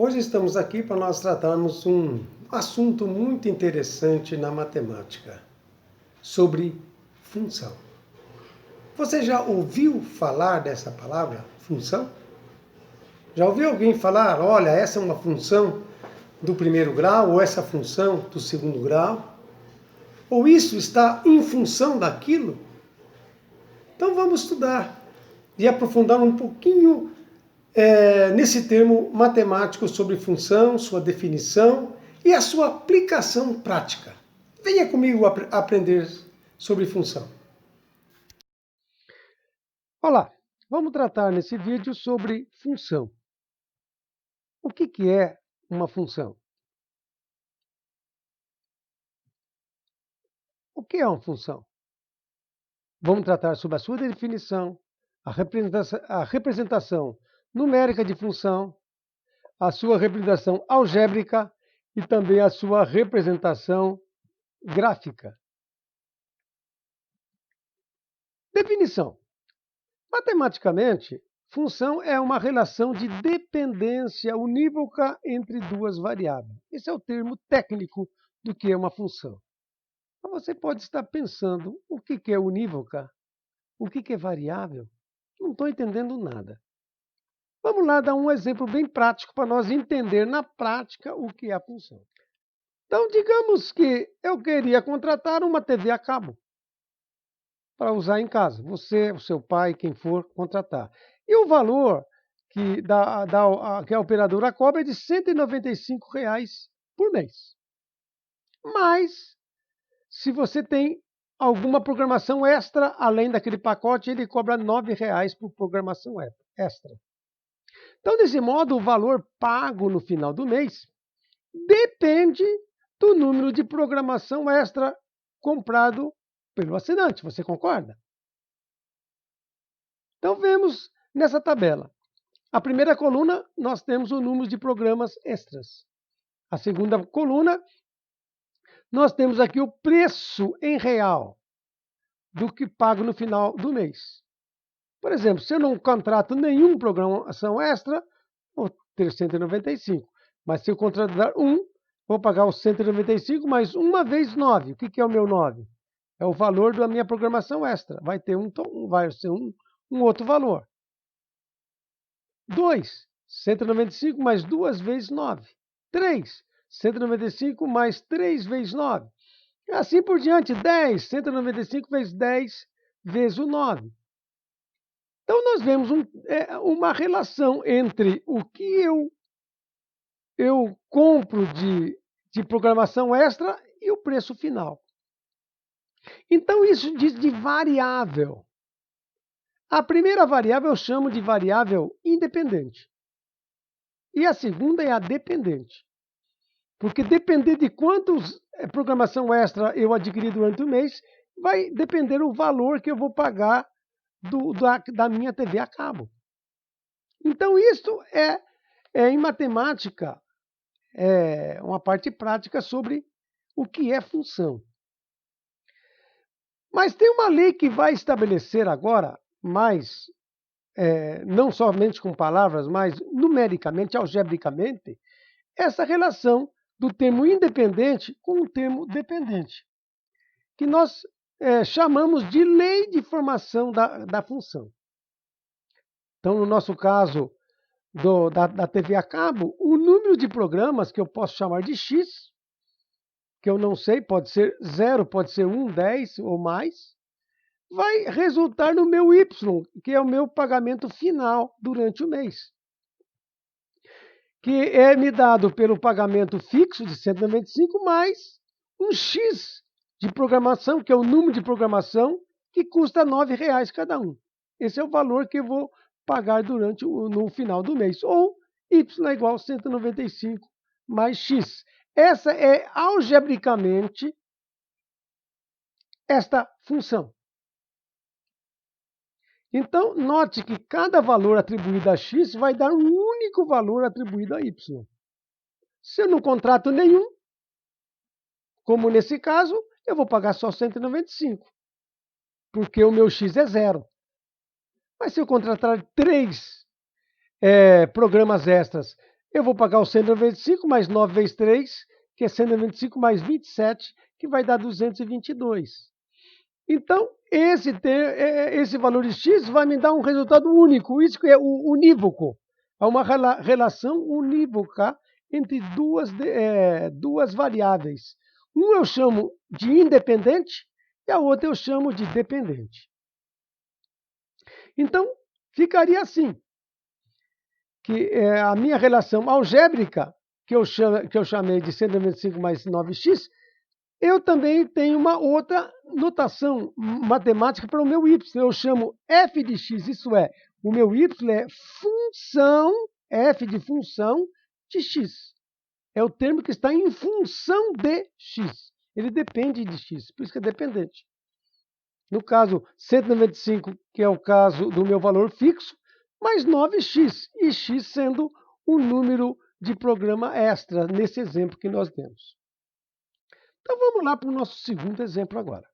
Hoje estamos aqui para nós tratarmos um assunto muito interessante na matemática, sobre função. Você já ouviu falar dessa palavra, função? Já ouviu alguém falar, olha, essa é uma função do primeiro grau, ou essa função do segundo grau? Ou isso está em função daquilo? Então vamos estudar e aprofundar um pouquinho nesse termo matemático sobre função, sua definição e a sua aplicação prática. Venha comigo aprender sobre função. Olá, vamos tratar nesse vídeo sobre função. O que é uma função? O que é uma função? Vamos tratar sobre a sua definição, a representação numérica de função, a sua representação algébrica e também a sua representação gráfica. Definição. Matematicamente, função é uma relação de dependência unívoca entre duas variáveis. Esse é o termo técnico do que é uma função. Mas você pode estar pensando, o que é unívoca? O que é variável? Não estou entendendo nada. Vamos lá dar um exemplo bem prático para nós entender na prática o que é a função. Então, digamos que eu queria contratar uma TV a cabo para usar em casa. Você, o seu pai, quem for contratar. E o valor que a operadora cobra é de R$ 195 por mês. Mas, se você tem alguma programação extra, além daquele pacote, ele cobra R$ 9 por programação extra. Então, desse modo, o valor pago no final do mês depende do número de programação extra comprado pelo assinante. Você concorda? Então, vemos nessa tabela. A primeira coluna, nós temos o número de programas extras. A segunda coluna, nós temos aqui o preço em real do que pago no final do mês. Por exemplo, se eu não contrato nenhuma programação extra, vou ter 195. Mas se eu contratar vou pagar os 195 mais 1 vezes 9. O que é o meu 9? É o valor da minha programação extra. Vai ser um outro valor. 2, 195 mais 2 vezes 9. 3, 195 mais 3 vezes 9. Assim por diante, 10, 195 vezes 10 vezes o 9. Então, nós vemos uma relação entre o que eu compro de programação extra e o preço final. Então, isso diz de variável. A primeira variável eu chamo de variável independente. E a segunda é a dependente. Porque depender de quantos programação extra eu adquiri durante o mês, vai depender do valor que eu vou pagar da minha TV a cabo. Então, isso em matemática, uma parte prática sobre o que é função. Mas tem uma lei que vai estabelecer agora, não somente com palavras, mas numericamente, algebricamente, essa relação do termo independente com o termo dependente, que nós chamamos de lei de formação da função. Então, no nosso caso da TV a cabo, o número de programas que eu posso chamar de X, que eu não sei, pode ser 0, pode ser 1, 10 ou mais, vai resultar no meu Y, que é o meu pagamento final durante o mês, que é me dado pelo pagamento fixo de 195 mais um X de programação, que é o número de programação, que custa R$ 9 cada um. Esse é o valor que eu vou pagar no final do mês. Ou Y é igual a 195 mais X. Essa é algebricamente esta função. Então, note que cada valor atribuído a x vai dar um único valor atribuído a y. Se eu não contrato nenhum, como nesse caso, eu vou pagar só 195, porque o meu x é 0. Mas se eu contratar 3 programas extras Eu vou pagar os 195 mais 9 vezes 3, que é 195 mais 27, que vai dar 222. Então, esse valor de x vai me dar um resultado único, isso que é o unívoco. É uma relação unívoca entre duas variáveis. Um eu chamo de independente e a outra eu chamo de dependente. Então, ficaria assim, que a minha relação algébrica, que eu chamei de 195 mais 9x, eu também tenho uma outra notação matemática para o meu y. Eu chamo f de x, isso é, o meu y é função, f de função de x. É o termo que está em função de x. Ele depende de x, por isso que é dependente. No caso 195, que é o caso do meu valor fixo, mais 9x, e x sendo um número de programa extra, nesse exemplo que nós temos. Então vamos lá para o nosso segundo exemplo agora.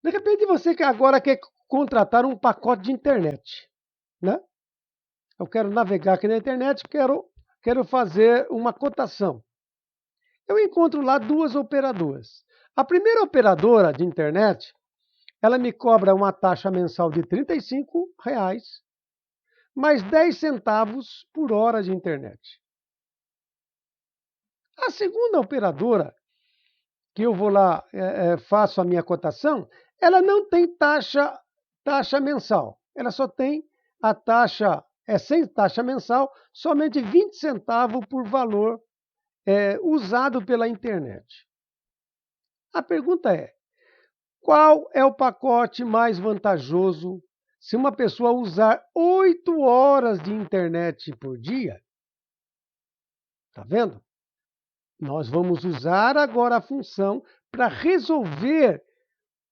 De repente você agora quer contratar um pacote de internet, né? Eu quero navegar aqui na internet, quero fazer uma cotação. Eu encontro lá duas operadoras. A primeira operadora de internet, ela me cobra uma taxa mensal de R$ 35, mais 10 centavos por hora de internet. A segunda operadora, que eu vou lá, faço a minha cotação, ela não tem taxa mensal. Ela só tem a taxa, sem taxa mensal, somente 20 centavos por valor usado pela internet. A pergunta é, qual é o pacote mais vantajoso se uma pessoa usar 8 horas de internet por dia? Tá vendo? Nós vamos usar agora a função para resolver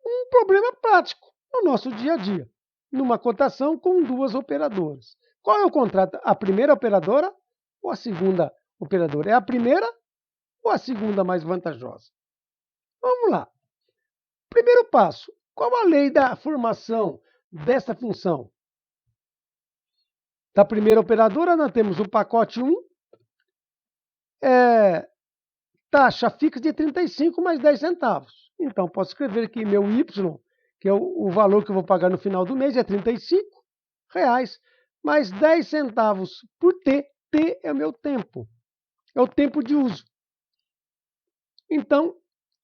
um problema prático no nosso dia a dia, numa cotação com duas operadoras. Qual é o contrato? A primeira operadora ou a segunda operadora? É a primeira ou a segunda mais vantajosa? Vamos lá. Primeiro passo. Qual a lei da formação dessa função? Da primeira operadora, nós temos o pacote 1, taxa fixa de 35 mais 10 centavos. Então, posso escrever que meu y, que é o valor que eu vou pagar no final do mês, é R$ 35, mais 10 centavos por t. T é o meu tempo, é o tempo de uso. Então,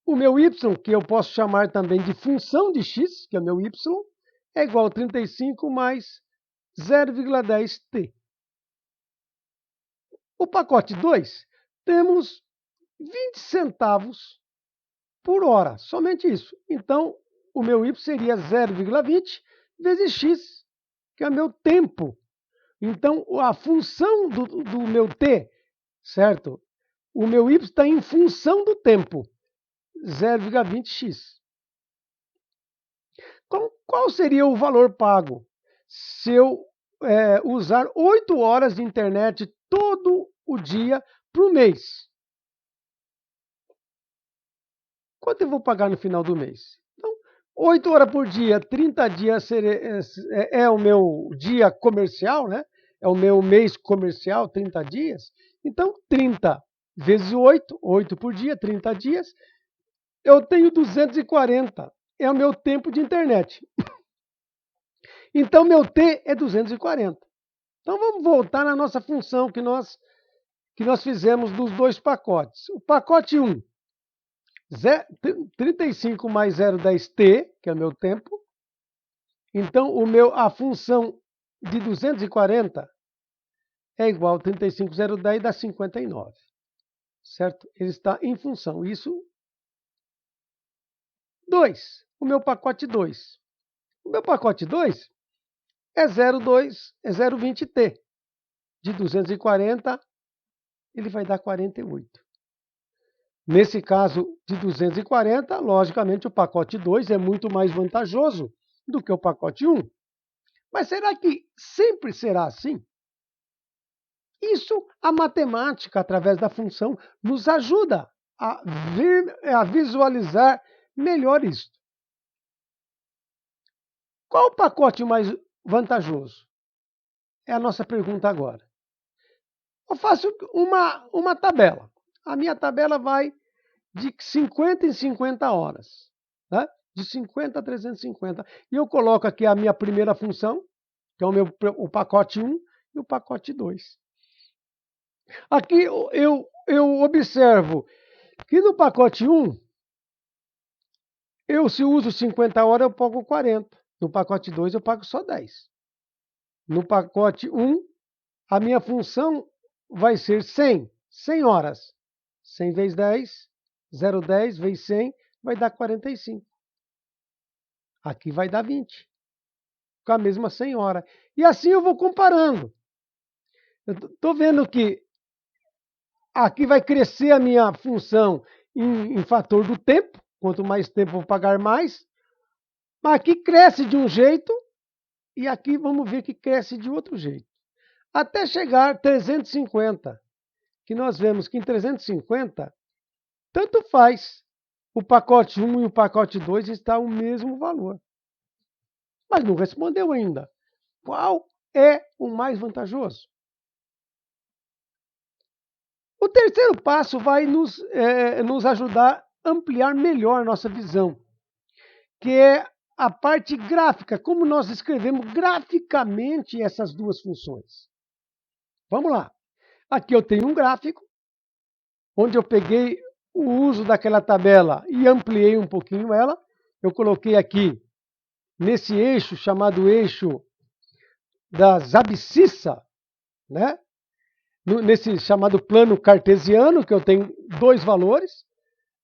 o meu y, que eu posso chamar também de função de x, que é o meu y, é igual a 35 mais 0,10t. O pacote 2, temos 20 centavos por hora, somente isso. Então, o meu y seria 0,20 vezes x, que é o meu tempo. Então, a função do meu t, certo? O meu y está em função do tempo, 0,20x. Então, qual seria o valor pago se eu usar 8 horas de internet todo o dia para o mês? Quanto eu vou pagar no final do mês? Então, 8 horas por dia, 30 dias é o meu dia comercial, né? É o meu mês comercial, 30 dias. Então, 30 vezes 8, 8 por dia, 30 dias, eu tenho 240. É o meu tempo de internet. Então, meu T é 240. Então, vamos voltar na nossa função que nós fizemos dos dois pacotes. O pacote 1, 35 mais 0,10t, que é o meu tempo. Então, a função de 240 é igual a 35, 0,10 dá 59. Certo? Ele está em função. Isso. 2. O meu pacote 2. O meu pacote 2 é 0,20t. De 240, ele vai dar 48. Nesse caso de 240, logicamente o pacote 2 é muito mais vantajoso do que o pacote 1. Mas será que sempre será assim? Isso, a matemática, através da função, nos ajuda a visualizar melhor isso. Qual o pacote mais vantajoso? É a nossa pergunta agora. Eu faço uma tabela. A minha tabela vai de 50 em 50 horas, né? De 50 a 350. E eu coloco aqui a minha primeira função, que é o pacote 1 e o pacote 2. Aqui eu observo que no pacote 1, se uso 50 horas, eu pago 40. No pacote 2, eu pago só 10. No pacote 1, a minha função vai ser 100 horas. 100 vezes 10, 0,10 vezes 100, vai dar 45. Aqui vai dar 20, com a mesma 100 horas. E assim eu vou comparando. Eu estou vendo que aqui vai crescer a minha função em fator do tempo. Quanto mais tempo eu vou pagar mais. Mas aqui cresce de um jeito e aqui vamos ver que cresce de outro jeito. Até chegar a 350, que nós vemos que em 350, tanto faz. O pacote 1 e o pacote 2 está o mesmo valor. Mas não respondeu ainda. Qual é o mais vantajoso? O terceiro passo vai nos ajudar a ampliar melhor nossa visão, que é a parte gráfica, como nós escrevemos graficamente essas duas funções. Vamos lá. Aqui eu tenho um gráfico, onde eu peguei o uso daquela tabela e ampliei um pouquinho ela. Eu coloquei aqui, nesse eixo, chamado eixo das abscissa, né? Nesse chamado plano cartesiano, que eu tenho dois valores.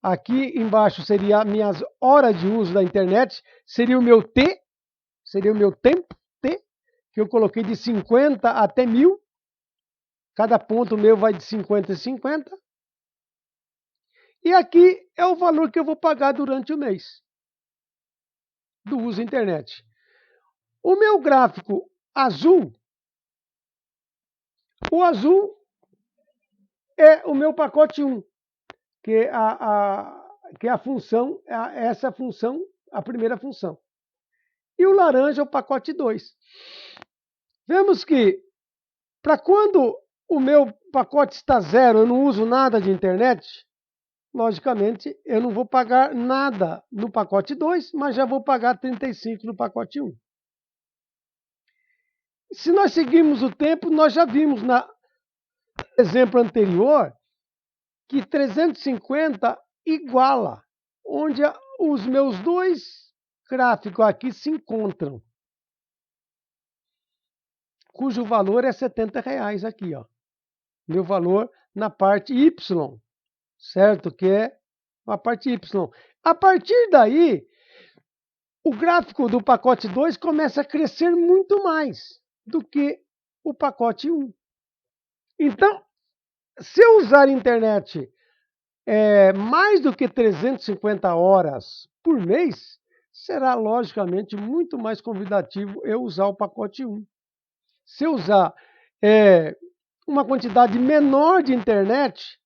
Aqui embaixo seria as minhas horas de uso da internet, seria o meu T, seria o meu tempo, T, que eu coloquei de 50 até 1000. Cada ponto meu vai de 50 em 50. E aqui é o valor que eu vou pagar durante o mês do uso da internet. O meu gráfico azul, o azul é o meu pacote 1, que é a função, essa função, a primeira função. E o laranja é o pacote 2. Vemos que, para quando o meu pacote está zero, eu não uso nada de internet, logicamente, eu não vou pagar nada no pacote 2, mas já vou pagar 35 no pacote 1. Se nós seguirmos o tempo, nós já vimos no exemplo anterior que 350 iguala, onde os meus dois gráficos aqui se encontram, cujo valor é R$70 aqui, ó. Meu valor na parte Y, certo? Que é a parte Y. A partir daí, o gráfico do pacote 2 começa a crescer muito mais do que o pacote 1. Então, se eu usar a internet mais do que 350 horas por mês, será logicamente muito mais convidativo eu usar o pacote 1. Se eu usar uma quantidade menor de internet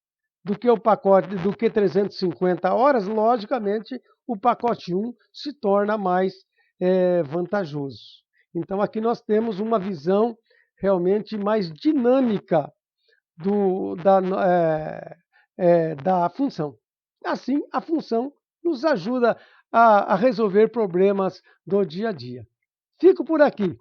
do que 350 horas, logicamente o pacote 1 se torna mais vantajoso. Então aqui nós temos uma visão realmente mais dinâmica da função. Assim, a função nos ajuda a resolver problemas do dia a dia. Fico por aqui.